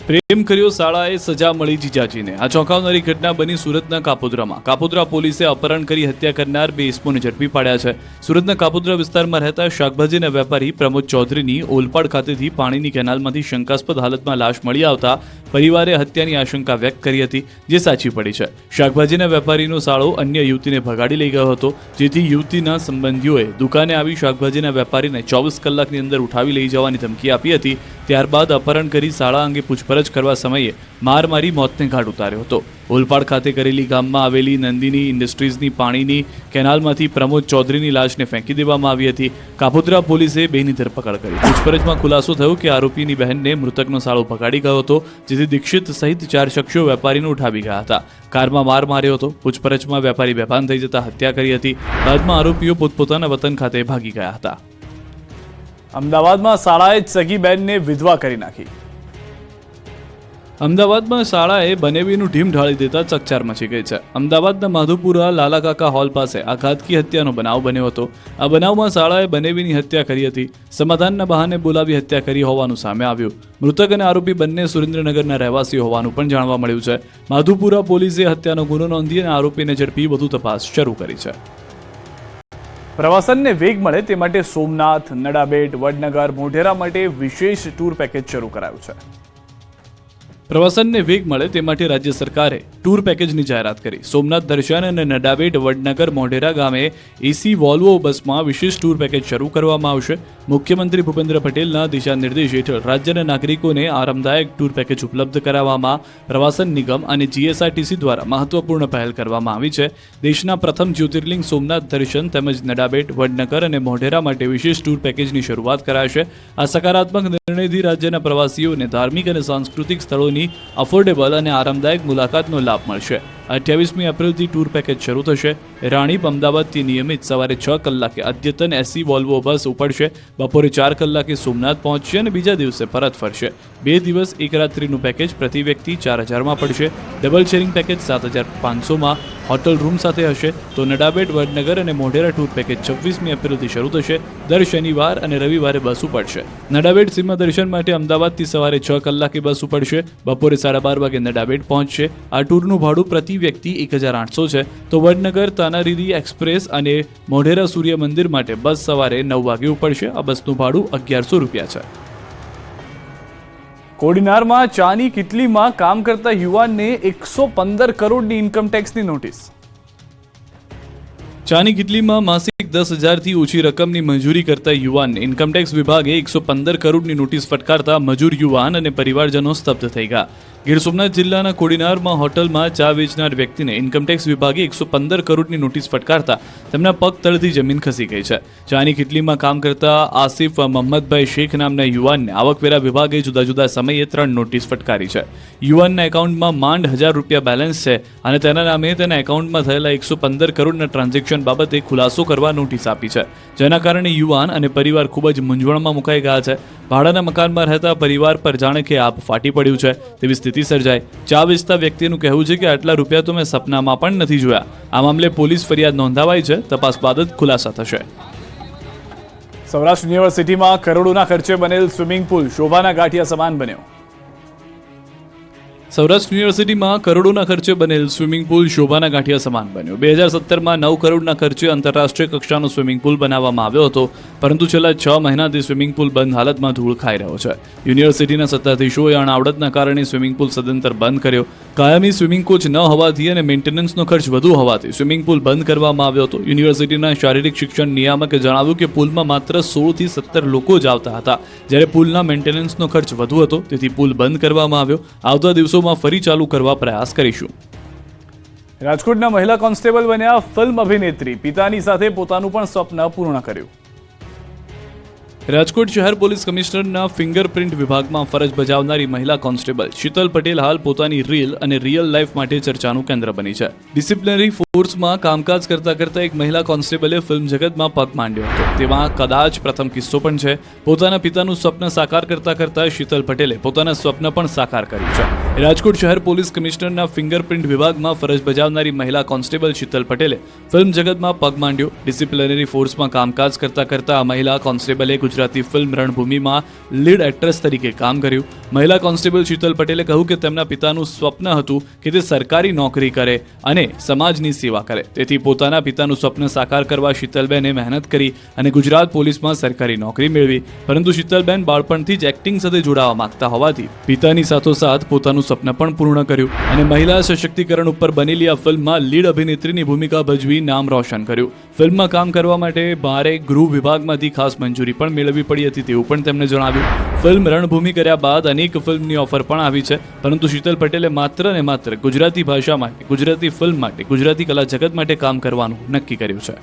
પ્રેમ કર્યો શાળાએ સજા મળી જીજાજીને. આ ચોંકાવનારી ઘટના બની સુરતના કાપોદ્રામાં. કાપોદ્રા પોલીસે અપહરણ કરી હત્યા કરનાર 2 ઇસમોને ઝડપી પાડ્યા છે. સુરતના કાપોદ્રા વિસ્તારમાં રહેતા શાકભાજીના વેપારી પ્રમોદ ચૌધરીની ઓલપાડ ખાતેથી પાણીની કેનાલમાંથી શંકાસ્પદ હાલતમાં લાશ મળી આવતા પરિવારે હત્યાની આશંકા વ્યક્ત કરી હતી, જે સાચી પડી છે. શાકભાજીના વેપારીનો સાળો અન્ય યુવતીને ભગાડી લઈ ગયો હતો, જેથી યુવતીના સંબંધીઓએ દુકાને આવી શાકભાજીના વેપારીને 24 કલાકની અંદર ઉઠાવી લઈ જવાની ધમકી આપી હતી. ત્યારબાદ અપહરણ કરી શાળા અંગે પૂછપરછ કરવા સમયે માર મારી મોતને ઘાટ ઉતાર્યો હતો. ઓલપાડ ખાતે કરેલી ગામમાં આવેલી નંદિની ઇન્ડસ્ટ્રીઝની પાણીની કેનાલમાંથી પ્રમોદ ચૌધરીની લાશને ફેંકી દેવામાં આવી હતી. કાપોદ્રા પોલીસે 2ની ધરપકડ કરી. પૂછપરછમાં ખુલાસો થયો કે આરોપીની બહેનને મૃતકનો સાળો ભગાડી ગયો હતો, જેથી દીક્ષિત સહિત 4 શખ્સો વેપારીને ઉઠાવી ગયા હતા. કારમાં માર માર્યો હતો. પૂછપરછમાં વેપારી બેભાન થઈ જતા હત્યા કરી હતી. બાદમાં આરોપીઓ પોતપોતાના વતન ખાતે ભાગી ગયા હતા. અમદાવાદમાં શાળાએ જ સગી બહેનને વિધવા કરી નાખી. અમદાવાદમાં શાળાએ બનેવીનું ઢીમ ઢાળી દેતા ચકચાર મચી ગઈ છે. અમદાવાદના માધુપુરા લાલાકાકા હોલ પાસે આ ઘાતકી હત્યાનો બનાવ બન્યો હતો. આ બનાવમાં શાળાએ બનેવીની હત્યા કરી હતી. સમાધાનના બહાને બોલાવી હત્યા કરી હોવાનું સામે આવ્યું. મૃતક અને આરોપી બંને સુરેન્દ્રનગરના રહેવાસી હોવાનું પણ જાણવા મળ્યું છે. માધુપુરા પોલીસે હત્યાનો ગુનો નોંધી અને આરોપીને ઝડપી વધુ તપાસ શરૂ કરી છે. પ્રવાસનને વેગ મળે તે માટે સોમનાથ, નડાબેટ, વડનગર, મોઢેરા માટે વિશેષ ટૂર પેકેજ શરૂ કરાયું છે. પ્રવાસનને વેગ મળે તે માટે રાજ્ય સરકારે ટૂર પેકેજની જાહેરાત કરી. સોમનાથ દર્શન અને નડાબેટ, વડનગર, મોઢેરા ગામે એસી વોલ્વો બસમાં વિશેષ ટૂર પેકેજ શરૂ કરવામાં આવશે. મુખ્યમંત્રી ભૂપેન્દ્ર પટેલના દિશા નિર્દેશ હેઠળ રાજ્યના નાગરિકોને આરામદાયક ટૂર પેકેજ ઉપલબ્ધ કરાવવામાં પ્રવાસન નિગમ અને GSRTC દ્વારા મહત્વપૂર્ણ પહેલ કરવામાં આવી છે. દેશના પ્રથમ જ્યોતિર્લિંગ સોમનાથ દર્શન તેમજ નડાબેટ, વડનગર અને મોઢેરા માટે વિશેષ ટૂર પેકેજની શરૂઆત કરાશે. આ સકારાત્મક નિર્ણયથી રાજ્યના પ્રવાસીઓને ધાર્મિક અને સાંસ્કૃતિક સ્થળોની અફોર્ડેબલ અને આરામદાયક મુલાકાતનો લાભ મળશે. 28મી એપ્રિલથી ટૂર પેકેજ શરૂ થશે. રાણીપ અમદાવાદથી નિયમિત સવારે 6 કલાકે અદ્યતન એસી વોલ્વો બસ ઉપડશે. બપોરે 4 કલાકે સોમનાથ પહોંચશે અને બીજા દિવસે પરત ફરશે. 2 દિવસ 1 રાત્રિનું પેકેજ પ્રતિ વ્યક્તિ 4000માં પડશે. ડબલ શેરિંગ પેકેજ 7500માં હોટલ રૂમ સાથે હશે. તો નડાબેટ, વડનગર અને મોઢેરા ટૂર પેકેજ 26મી એપ્રિલથી શરૂ થશે. દર શનિવાર અને રવિવારે બસ ઉપડશે. નડાબેટ સીમા દર્શન માટે અમદાવાદથી સવારે 6 કલાકે બસ ઉપડશે. બપોરે 12:30 વાગે નડાબેટ પહોંચશે. આ ટૂરનું ભાડું પ્રતિ વ્યક્તિ 1800 છે. તો વડનગર તાનારીરી એક્સપ્રેસ અને મોઢેરા સૂર્ય મંદિર માટે બસ સવારે 9 વાગે ઉપડશે. આ બસનું ભાડું 1100 રૂપિયા છે. કોડીનારમાં ચાની કિટલીમાં કામ કરતા યુવાનને 115 કરોડની ઇન્કમ ટેક્સની નોટિસ. ચાની કિટલીમાં માસિક 10,000થી ઓછી રકમની મંજૂરી કરતા યુવાનને ઇન્કમટેક્સ વિભાગે 115 કરોડની નોટિસ ફટકારતા મજૂર યુવાન અને પરિવારજનો સ્તબ્ધ થઈ ગયા. ગીર સોમનાથ જિલ્લાના કોડીનારમાં હોટલમાં ચા વેચનાર વ્યક્તિને ઇન્કમટેક્સ વિભાગે 115 કરોડની નોટિસ ફટકારતા તેમના પગ તળથી જમીન ખસી ગઈ છે. ચાની કિટલીમાં કામ કરતા આસિફ મોહમ્મદભાઈ શેખ નામના યુવાનને આવકવેરા વિભાગે જુદા જુદા સમયે 3 નોટિસ ફટકારી છે. યુવાનના એકાઉન્ટમાં માંડ 1000 રૂપિયા બેલેન્સ છે અને તેના નામે તેના એકાઉન્ટમાં થયેલા 115 કરોડના ટ્રાન્ઝેક્શન બાબતે ખુલાસો કરવા નોટિસ આપી છે, જેના કારણે યુવાન અને પરિવાર ખૂબ જ મૂંઝવણમાં મુકાઈ ગયા છે. ભાડાના મકાનમાં રહેતા પરિવાર પર જાણે કે આપ ફાટી પડ્યું છે તેવી સ્થિતિ સર્જાઈ. ચા વેચતા વ્યક્તિનું કહેવું છે કે આટલા રૂપિયા તો મેં સપનામાં પણ નથી જોયા. આ મામલે પોલીસ ફરિયાદ નોંધાવાઈ છે. તપાસ બાદ જ ખુલાસા થશે. સૌરાષ્ટ્ર યુનિવર્સિટીમાં કરોડોના ખર્ચે બનેલ સ્વિમિંગ પુલ શોભાના ગાંઠિયા સમાન બન્યો. સૌરાષ્ટ્ર યુનિવર્સિટીમાં કરોડોના ખર્ચે બનેલ સ્વિમિંગ પુલ શોભાના ગાંઠિયા સમાન બન્યો. 2017માં 9 કરોડના ખર્ચે આંતરરાષ્ટ્રીય કક્ષાનો સ્વિમિંગ પુલ બનાવવામાં આવ્યો હતો, પરંતુ છેલ્લા 6 મહિનાથી સ્વિમિંગ પુલ બંધ હાલતમાં ધૂળ ખાઈ રહ્યો છે. યુનિવર્સિટીના સત્તાધીશોએ અણાવડતના કારણે સ્વિમિંગ પુલ સદંતર બંધ કર્યો. કાયમી સ્વિમિંગ કોચ ન હોવાથી અને મેન્ટેનન્સનો ખર્ચ વધુ હોવાથી સ્વિમિંગ પુલ બંધ કરવામાં આવ્યો હતો. યુનિવર્સિટીના શારીરિક શિક્ષણ નિયામકે જણાવ્યું કે પુલમાં માત્ર 16 થી 17 લોકો જ આવતા હતા, જ્યારે પુલના મેન્ટેનન્સનો ખર્ચ વધુ હતો, તેથી પુલ બંધ કરવામાં આવ્યો. આવતા દિવસોમાં ફરી ચાલુ કરવા પ્રયાસ કરીશું. રાજકોટના મહિલા કોન્સ્ટેબલ બન્યા ફિલ્મ અભિનેત્રી. પિતાની સાથે પોતાનું પણ સ્વપ્ન પૂર્ણ કર્યું. રાજકોટ શહેર પોલીસ કમિશનરના ફિંગરપ્રિન્ટ વિભાગમાં ફરજ બજાવનારી મહિલા કોન્સ્ટેબલ શીતલ પટેલ હાલ પોતાની રીલ અને રિયલ લાઈફ માટે ચર્ચાનું કેન્દ્ર બની છે. ડિસિપ્લિનરી ફોર્સમાં કામકાજ કરતા કરતા એક મહિલા કોન્સ્ટેબલે ફિલ્મ જગતમાં પગ માંડ્યો હતો. તેમાં કદાચ પ્રથમ કિસ્સો પણ છે. પોતાના પિતાનું સ્વપ્ન સાકાર કરતા કરતા શીતલ પટેલે પોતાના સ્વપ્ન પણ સાકાર કર્યું છે. રાજકોટ શહેર પોલીસ કમિશનરના ફિંગરપ્રિન્ટ વિભાગમાં ફરજ બજાવનારી મહિલા કોન્સ્ટેબલ શીતલ પટેલે ફિલ્મ જગતમાં પગ માંડ્યો. ડિસિપ્લિનરી ફોર્સમાં કામકાજ કરતા કરતા આ મહિલા કોન્સ્ટેબલે ગુજરાતી ફિલ્મ રણભૂમિમાં લીડ એક્ટ્રેસ તરીકે કામ કર્યું. મહિલા કોન્સ્ટેબલ શીતલ પટેલે કહ્યું કે તેમના પિતાનું સ્વપ્ન હતું કે તે સરકારી નોકરી કરે અને સમાજની સેવા કરે. તેથી પોતાના પિતાનું સ્વપ્ન સાકાર કરવા શીતલબેને મહેનત કરી અને ગુજરાત પોલીસમાં સરકારી નોકરી મેળવી. પરંતુ શીતલબેન બાળપણથી જ એક્ટિંગ સાથે જોડાવા માંગતા હોવાથી પિતાની સાથોસાથ પોતાનું સ્વપ્ન પણ પૂર્ણ કર્યું અને મહિલા સશક્તિકરણ ઉપર બનેલી આ ફિલ્મમાં લીડ અભિનેત્રીની ભૂમિકા ભજવી નામ રોશન કર્યું. ફિલ્મમાં કામ કરવા માટે ભારે ગૃહ વિભાગમાંથી ખાસ મંજૂરી પણ મેળવવી પડી હતી તેવું પણ તેમણે જણાવ્યું. ફિલ્મ રણભૂમિ કર્યા બાદ અનેક ફિલ્મની ઓફર પણ આવી છે, પરંતુ શીતલ પટેલે માત્ર ને માત્ર ગુજરાતી ભાષા માટે, ગુજરાતી ફિલ્મ માટે, ગુજરાતી કલા જગત માટે કામ કરવાનું નક્કી કર્યું છે.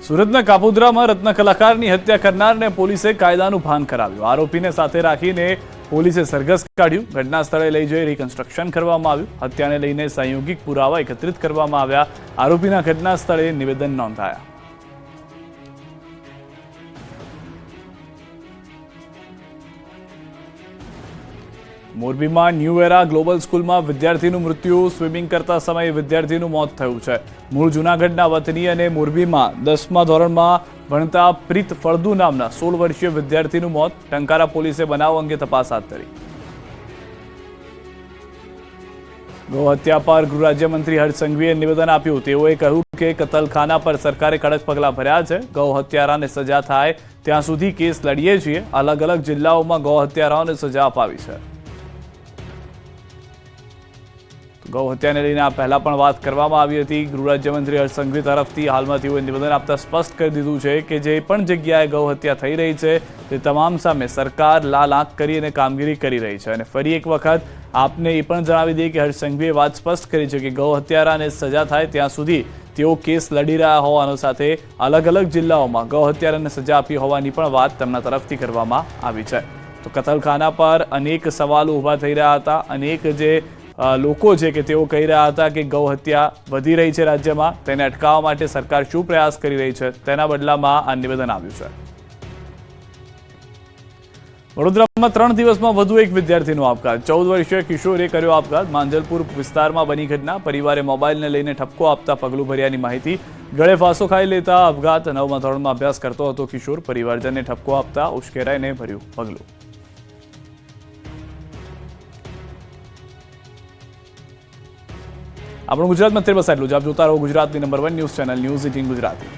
સુરતના કાપોદ્રામાં રત્ન કલાકારની હત્યા કરનારને પોલીસે કાયદાનું ભાન કરાવ્યું. આરોપીને સાથે રાખીને પોલીસે સરઘસ કાઢ્યું. ઘટના સ્થળે લઈ જઈ રિકન્સ્ટ્રક્શન કરવામાં આવ્યું. હત્યાને લઈને સંયોગિક પુરાવા એકત્રિત કરવામાં આવ્યા. આરોપીના ઘટના સ્થળે નિવેદન નોંધાયા. મોરબીમાં ન્યૂ એરા ગ્લોબલ સ્કૂલમાં વિદ્યાર્થીનું મૃત્યુ. સ્વિમિંગ કરતા સમયે વિદ્યાર્થીનું મોત થયું છે. મૂળ જૂનાગઢના વતની અને મોરબીમાં 10મા ધોરણમાં ભણતા પ્રીત ફળદુ નામના 16 વર્ષીય વિદ્યાર્થીનું મોત. ટંકારા પોલીસે બનાવ અંગે તપાસ હાથ ધરી. ગૌ હત્યા પર ગૃહ રાજ્યમંત્રી હર્ષ સંઘવીએ નિવેદન આપ્યું. તેઓએ કહ્યું કે કતલખાના પર સરકારે કડક પગલાં ભર્યા છે. ગૌ હત્યારાને સજા થાય ત્યાં સુધી કેસ લડીએ છીએ. અલગ અલગ જિલ્લાઓમાં ગૌ હત્યારાઓને સજા અપાવી છે. ગૌ હત્યાને લઈને આ પહેલા પણ વાત કરવામાં આવી હતી. ગૃહ રાજ્યમંત્રી હર્ષ સંઘવી તરફથી હાલમાં તેઓએ નિવેદન આપતા સ્પષ્ટ કરી દીધું છે કે જે પણ જગ્યાએ ગૌ હત્યા થઈ રહી છે તે તમામ સામે સરકાર લાલ આંખ કરી અને કામગીરી કરી રહી છે. અને ફરી એક વખત આપને એ પણ જણાવી દઈએ કે હર્ષ સંઘવીએ વાત સ્પષ્ટ કરી છે કે ગૌ હત્યારાને સજા થાય ત્યાં સુધી તેઓ કેસ લડી રહ્યા હોવાનો સાથે અલગ અલગ જિલ્લાઓમાં ગૌ હત્યારાને સજા આપી હોવાની પણ વાત તેમના તરફથી કરવામાં આવી છે. તો કતલખાના પર અનેક સવાલો ઊભા થઈ રહ્યા હતા. અનેક જે લોકો છે કે તેઓ કહી રહ્યા હતા કે ગૌ હત્યા વધી રહી છે રાજ્યમાં, તેને અટકાવવા માટે સરકાર શું પ્રયાસ કરી રહી છે, તેના બદલામાં આ નિવેદન આવ્યું છે. વડોદરામાં 3 દિવસમાં વધુ એક વિદ્યાર્થીનો આપઘાત. 14 વર્ષીય કિશોરે કર્યો આપઘાત. માંજલપુર વિસ્તારમાં બની ઘટના. પરિવારે મોબાઈલને લઈને ઠપકો આપતા પગલું ભર્યાની માહિતી. ગળે ફાંસો ખાઈ લેતા આપઘાત. 9મા ધોરણમાં અભ્યાસ કરતો હતો કિશોર. પરિવારજનને ઠપકો આપતા ઉશ્કેરાઈને ભર્યું પગલું. આપણું ગુજરાતમાં અત્યારે બસ એટલું જ. આપ જોતા રહો ગુજરાતની number 1 news channel news 18 Gujarati.